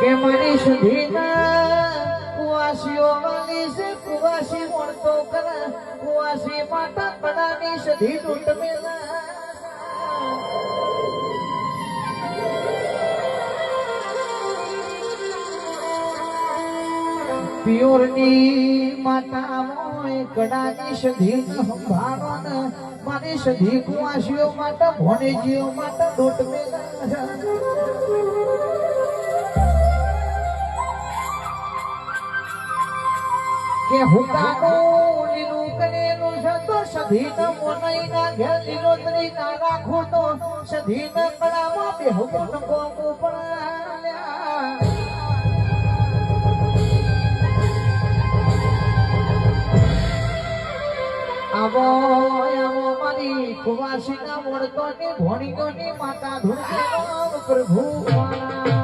કે મારી સુધીના કુવાસીઓ વાલી છે કુવાસી મળતો કરે કુવાસી માતા પડાની સધી લૂંટ મેલા પિયોરની માતા મોય કડાની સધી સંભાળો ને મારી સધી કુવાસીઓ માતા ભોનેજીઓ માતા લૂંટ મેલા કે હુકાનું લીલું કરેલું છે તો સધીને મોનઈના ઘેર લીલોતરી ના રાખું તો સધીને કળામાં બેહું કોકું પડ્યા આવો આવો મારી કુવાસીના મોડતોની ભોણીઓની માતા ધૂળે પ્રભુ મારા